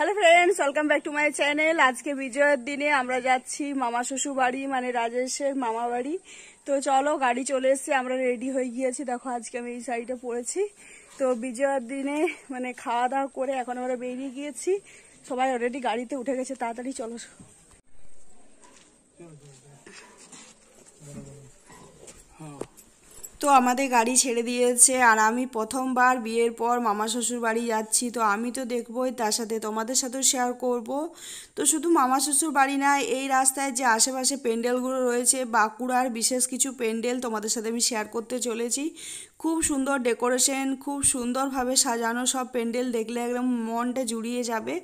Hello friends, welcome back to my channel. আজকে বিজয়ের দিনে আমরা যাচ্ছি মামা শ্বশুর বাড়ি, মানে রাজেশের মামা বাড়ি। তো চলো, গাড়ি চলে এসেছে, আমরা রেডি হয়ে গিয়েছি। দেখো আজকে আমি এই শাড়িটা পরেছি। তো বিজয়ের দিনে মানে খাওয়া দাওয়া করে এখন আমরা বেরিয়ে গিয়েছি। সবাই অলরেডি গাড়িতে উঠে গেছে, তাড়াতাড়ি চলো। তো আমাদের গাড়ি ছেড়ে দিয়েছে, আর আমি প্রথমবার বিয়ের পর মামা শ্বশুর বাড়ি যাচ্ছি। তো আমি তো দেখবই, তার সাথে তোমাদের সাথেও শেয়ার করব। তো শুধু মামা শ্বশুর বাড়ি না, এই রাস্তায় যে আশেপাশে পেন্ডেলগুলো রয়েছে, বাঁকুড়ার বিশেষ কিছু পেন্ডেল তোমাদের সাথে আমি শেয়ার করতে চলেছি। খুব সুন্দর ডেকোরেশন, খুব সুন্দরভাবে সাজানো সব পেন্ডেল, দেখলে একদম মনটা জুড়িয়ে যাবে।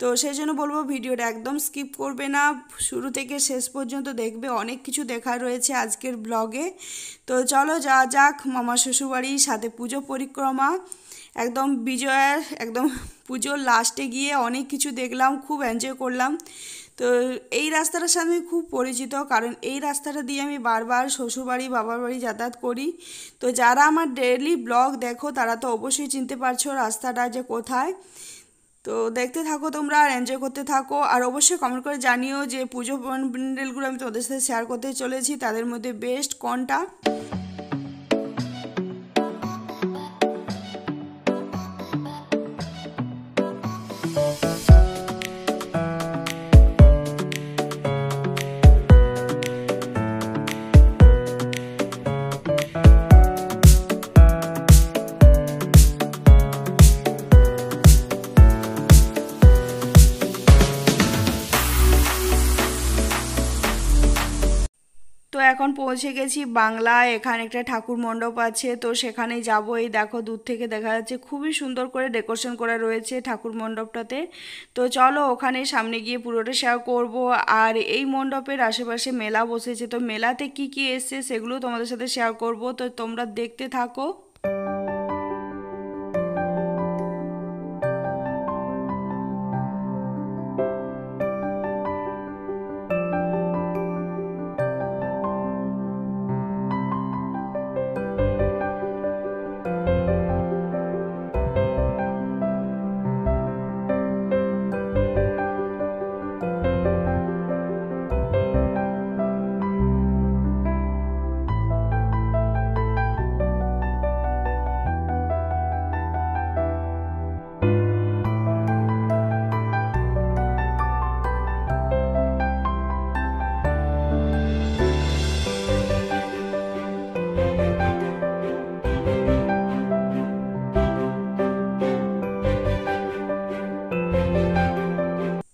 তো সেই জন্য বলবো ভিডিওটা একদম স্কিপ করবে না, শুরু থেকে শেষ পর্যন্ত দেখবে, অনেক কিছু দেখার রয়েছে আজকের ব্লগে। তো চলো যাওয়া যাক মামা শ্বশুরবাড়ির, সাথে পুজো পরিক্রমা। একদম বিজয়ের একদম পুজোর লাস্টে গিয়ে অনেক কিছু দেখলাম, খুব এনজয় করলাম। তো এই রাস্তাটার সাথে খুব পরিচিত, কারণ এই রাস্তাটা দিয়ে আমি বারবার শ্বশুরবাড়ি বাবার বাড়ি যাতায়াত করি। তো যারা আমার ডেইলি ব্লগ দেখো তারা তো অবশ্যই চিনতে পারছো রাস্তাটা যে কোথায়। তো দেখতে থাকো তোমরা আর এনজয় করতে থাকো, আর অবশ্যই কমেন্ট করে জানিও যে পুজো প্যান্ডেলগুলো আমি তোমাদের সাথে শেয়ার করতে চলেছি তাদের মধ্যে বেস্ট কোনটা। তো এখন পৌঁছে গেছি বাংলায়, এখানে একটা ঠাকুর মণ্ডপ আছে, তো সেখানেই যাবো। এই দেখো দূর থেকে দেখা যাচ্ছে, খুবই সুন্দর করে ডেকোরেশন করা রয়েছে ঠাকুর মণ্ডপটাতে। তো চলো ওখানে সামনে গিয়ে পুরোটা শেয়ার করব। আর এই মণ্ডপের আশেপাশে মেলা বসেছে, তো মেলাতে কি কি এসছে সেগুলো তোমাদের সাথে শেয়ার করব, তো তোমরা দেখতে থাকো।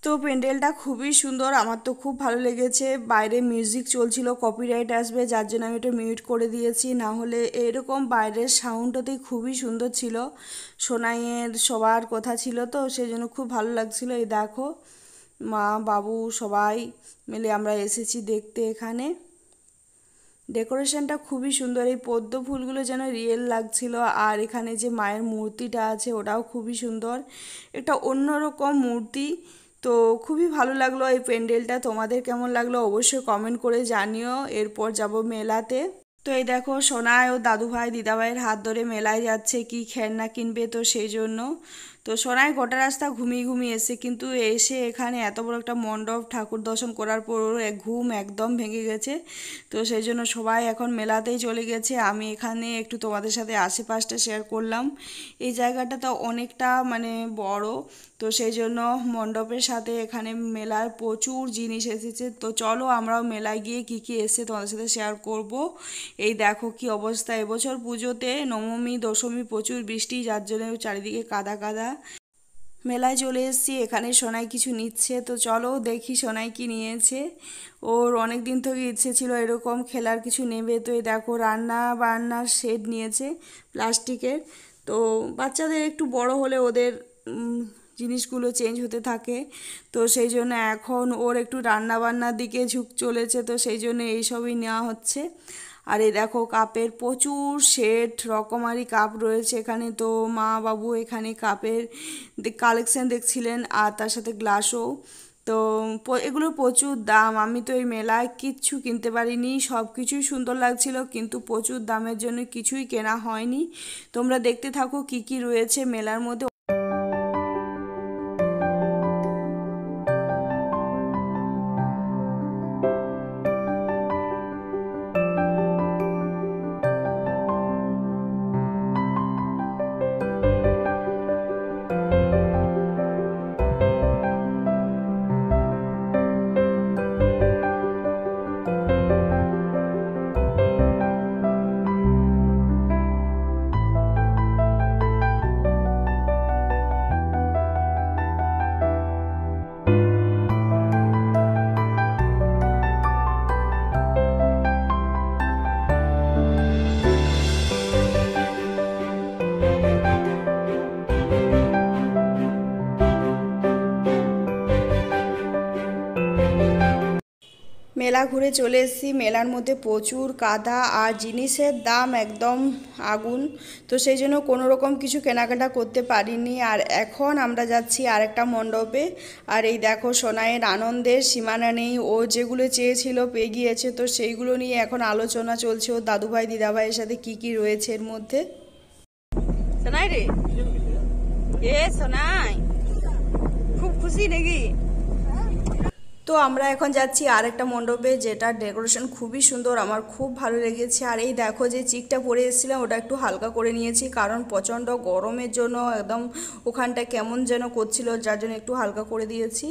তো প্যান্ডেলটা খুবই সুন্দর, আমার তো খুব ভালো লেগেছে। বাইরে মিউজিক চলছিল, কপিরাইট আসবে, যার জন্য আমি এটা মিউট করে দিয়েছি, না হলে এরকম বাইরের সাউন্ডটাতেই খুবই সুন্দর ছিল। সোনাইয়ের সবার কথা ছিল, তো সেই জন্য খুব ভালো লাগছিল। এই দেখো মা বাবু সবাই মিলে আমরা এসেছি দেখতে এখানে। ডেকোরেশনটা খুবই সুন্দর, এই পদ্ম ফুলগুলো যেন রিয়েল লাগছিল। আর এখানে যে মায়ের মূর্তিটা আছে ওটাও খুবই সুন্দর, একটা অন্যরকম মূর্তি। তো খুবই ভালো লাগলো এই প্যান্ডেলটা। তোমাদের কেমন লাগলো অবশ্যই কমেন্ট করে জানিও। এরপর যাব মেলাতে। তো এই দেখো সোনাই ও দাদু ভাই দিদাভাইয়ের হাত ধরে মেলায় যাচ্ছে, কি খেলনা কিনবে, তো সেই জন্য। তো সোনাই গোটা রাস্তা ঘুমিয়ে ঘুমিয়ে এসে, কিন্তু এসে এখানে এত বড় একটা মণ্ডপ ঠাকুর দর্শন করার পর ঘুম একদম ভেঙে গেছে। তো সেই জন্য সবাই এখন মেলাতেই চলে গেছে। আমি এখানে একটু তোমাদের সাথে আশেপাশটা শেয়ার করলাম। এই জায়গাটা তো অনেকটা মানে বড়, তো সেই জন্য মণ্ডপের সাথে এখানে মেলার প্রচুর জিনিস এসেছে। তো চলো আমরাও মেলায় গিয়ে কি কি এসেছে তোমাদের সাথে শেয়ার করব। এই দেখো কি অবস্থা, এবছর পুজোতে নবমী দশমী প্রচুর বৃষ্টি, যার জন্য চারিদিকে কাদা কাদা। মেলায় চলে এসেছি, এখানে সোনাই কিছু নিচ্ছে, তো চলো দেখি সোনাই কি নিয়েছে। ওর অনেক দিন থেকে ইচ্ছে ছিল এরকম খেলার কিছু নেবে। তো এই দেখো রান্না বান্নার সেট নিয়েছে প্লাস্টিকের। তো বাচ্চাদের একটু বড় হলে ওদের জিনিসগুলো চেঞ্জ হতে থাকে, তো সেই জন্য এখন ওর একটু রান্না বান্নার দিকে ঝুঁক চলেছে, তো সেই জন্য এইসবই নেওয়া হচ্ছে। আর এই দেখো কাপের প্রচুর সেট, রকমারি কাপ রয়েছে এখানে। তো মা বাবু এখানে কাপের কালেকশন দেখছিলেন, আর তার সাথে গ্লাসও। তো এগুলোর প্রচুর দাম, আমি তো এই মেলায় কিচ্ছু কিনতে পারিনি, সব কিছুই সুন্দর লাগছিল কিন্তু প্রচুর দামের জন্য কিছুই কেনা হয়নি। তোমরা দেখতে থাকো কি কি রয়েছে মেলার মধ্যে। মেলা ঘুরে চলে এসেছি। মেলার মধ্যে প্রচুর কাদা আর জিনিসের দাম একদম আগুন, তো সেই জন্য কোনো রকম কিছু কেনাকাটা করতে পারিনি। আর এখন আমরা যাচ্ছি আরেকটা মণ্ডপে। আর এই দেখো সোনাইয়ের আনন্দের সীমানা নেই, ও যেগুলো চেয়েছিল পেয়ে গিয়েছে, তো সেইগুলো নিয়ে এখন আলোচনা চলছে ওর দাদুভাই দিদাভাইয়ের সাথে কি কি রয়েছে এর মধ্যে। সোনাই রে, সোনাই খুব খুশি নাকি? তো আমরা এখন যাচ্ছি আরেকটা মণ্ডপে, যেটা ডেকোরেশন খুবই সুন্দর, আমার খুব ভালো লেগেছে। আর এই দেখো যে চিকটা পরে এসেছিলাম ওটা একটু হালকা করে নিয়েছি, কারণ প্রচণ্ড গরমের জন্য একদম ওখানটা কেমন যেন করছিল, যার জন্য একটু হালকা করে দিয়েছি।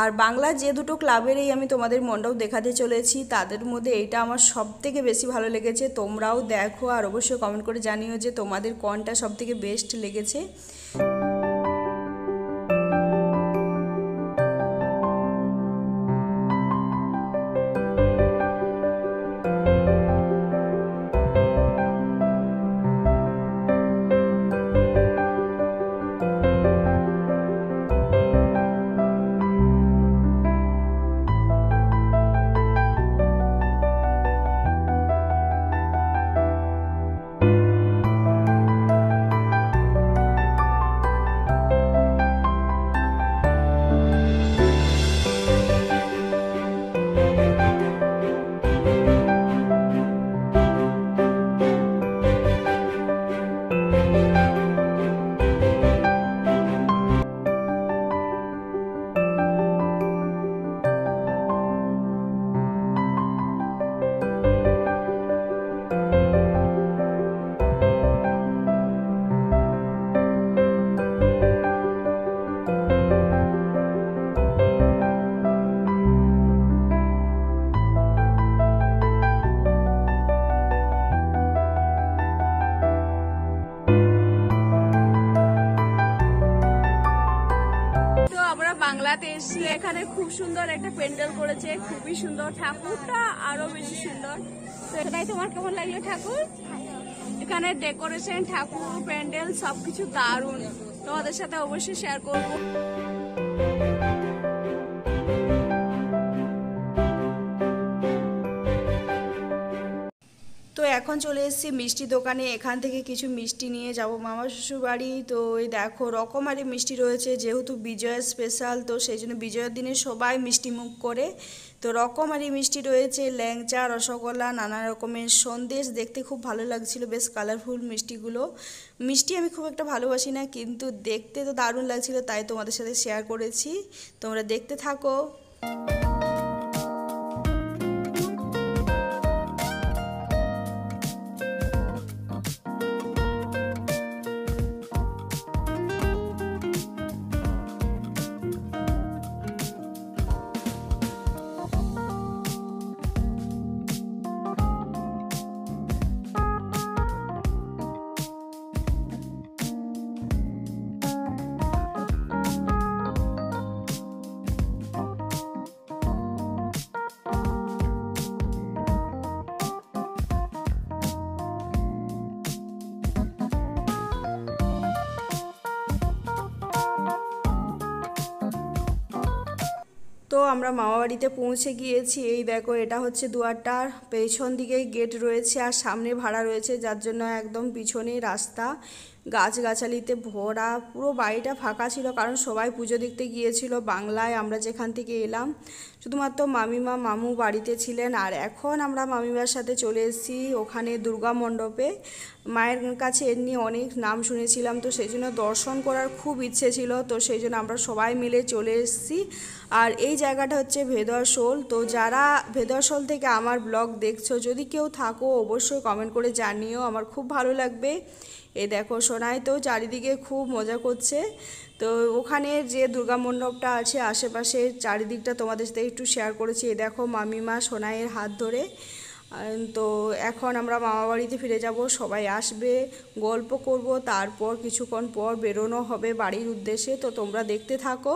আর বাংলার যে দুটো ক্লাবেরই আমি তোমাদের মণ্ডপ দেখাতে চলেছি, তাদের মধ্যে এইটা আমার সব থেকে বেশি ভালো লেগেছে। তোমরাও দেখো আর অবশ্যই কমেন্ট করে জানিও যে তোমাদের কোনটা সব থেকে বেস্ট লেগেছে। বাংলাতে এসে এখানে খুব সুন্দর একটা প্যান্ডেল করেছে, খুবই সুন্দর, ঠাকুরটা আরো বেশি সুন্দর। তো এটাই তোমার কেমন লাগলো ঠাকুর? এখানে ডেকোরেশন, ঠাকুর, প্যান্ডেল সবকিছু দারুণ, তোমাদের সাথে অবশ্যই শেয়ার করবো। তো এখন চলে এসেছি মিষ্টি দোকানে, এখান থেকে কিছু মিষ্টি নিয়ে যাব মামা শ্বশুর বাড়ি। তো এই দেখো রকমারি মিষ্টি রয়েছে, যেহেতু বিজয়া স্পেশাল, তো সেই জন্য বিজয়ার দিনে সবাই মিষ্টি মুখ করে। তো রকমারি মিষ্টি রয়েছে, ল্যাংচা, রসগোল্লা, নানা রকমের সন্দেশ, দেখতে খুব ভালো লাগছিল, বেশ কালারফুল মিষ্টিগুলো। মিষ্টি আমি খুব একটা ভালোবাসি না, কিন্তু দেখতে তো দারুণ লাগছিল, তাই তোমাদের সাথে শেয়ার করেছি। তোমরা দেখতে থাকো। তো আমরা মামাবাড়িতে পৌঁছে গিয়েছি। এই দেখো এটা হচ্ছে দুয়ারটার পেছন দিকে গেট রয়েছে আর সামনে ভাড়া রয়েছে, যার জন্য একদম পিছনেই রাস্তা, গাছগাছালিতে ভরা, পুরো বাড়িটা ফাঁকা ছিল, কারণ সবাই পুজো দেখতে গিয়েছিল বাংলায়। আমরা যেখান থেকে এলাম শুধুমাত্র মামিমা মামু বাড়িতে ছিলেন। আর এখন আমরা মামিমার সাথে চলে এসেছি ওখানে দুর্গা মণ্ডপে। মায়ের কাছে এমনি অনেক নাম শুনেছিলাম, তো সেই জন্য দর্শন করার খুব ইচ্ছে ছিল, তো সেই জন্য আমরা সবাই মিলে চলে এসেছি। আর এই জায়গাটা হচ্ছে ভেদরশোল। তো যারা ভেদরশোল থেকে আমার ব্লগ দেখছো, যদি কেউ থাকো অবশ্যই কমেন্ট করে জানিও, আমার খুব ভালো লাগবে। এই দেখো সোনাই তো চারিদিকে খুব মজা করছে। তো ওখানে যে দুর্গা মণ্ডপটা আছে আশেপাশে চারিদিকটা তোমাদের সাথে একটু শেয়ার করেছি। এই দেখো মামিমা সোনাইয়ের হাত ধরে। তো এখন আমরা মামাবাড়িতে ফিরে যাব, সবাই আসবে, গল্প করব, তারপর কিছুক্ষণ পর বেরোনো হবে বাড়ির উদ্দেশ্যে। তো তোমরা দেখতে থাকো।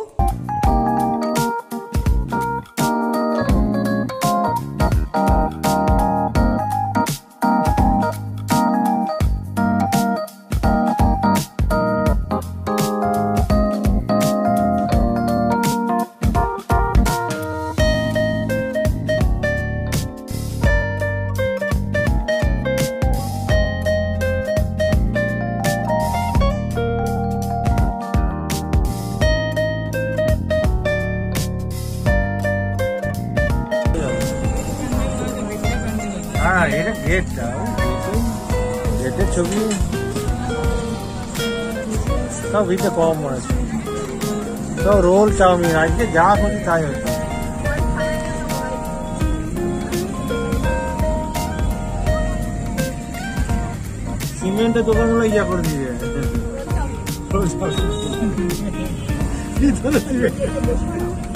গেটটা গেটের ছবি সব ভিতরে কম মনে হচ্ছে, সব রোল চাউমিন, আজকে যা খুশি তাই হচ্ছে। সিমেন্টের দোকানগুলো ইয়া করে দিয়ে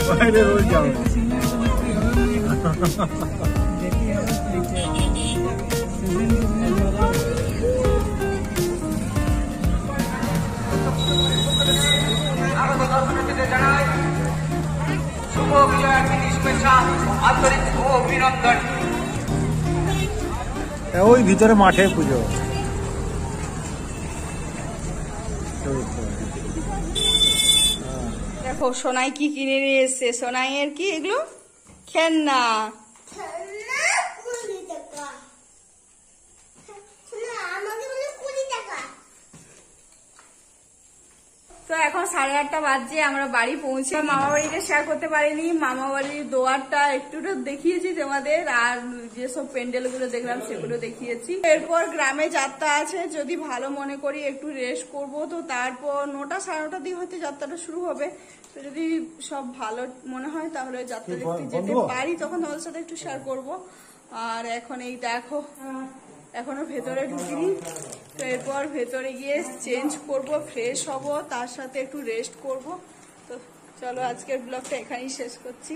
বাইরে রোল চাউমিন। ওই ভিতরে মাঠে পুজো। দেখো সোনাই কি কিনে নিয়ে এসছে। সোনাইয়ের কি এগুলো? খেলনা। তো এখন 8:30 বাজছে, আমরা বাড়ি পৌঁছে মামা বাড়িটা শেয়ার করতে পারিনি। মামা বাড়ির দোয়ারটা একটু দেখিয়েছি তোমাদের, আর যেসব প্যান্ডেল গুলো দেখলাম সেগুলো দেখিয়েছি। এরপর গ্রামে যাত্রা আছে, যদি ভালো মনে করি একটু রেস্ট করব, তো তারপর 9টা 9:30 দিয়ে হয়তো যাত্রাটা শুরু হবে। তো যদি সব ভালো মনে হয় তাহলে যাত্রা দেখতে যেতে পারি, তখন তোমাদের সাথে একটু শেয়ার করব। আর এখন এই দেখো এখনো ভেতরে ঢুকিনি, তো এরপর ভেতরে গিয়ে চেঞ্জ করব, ফ্রেশ হব, তার সাথে একটু রেস্ট করব। তো চলো আজকের ব্লগটা এখানেই শেষ করছি।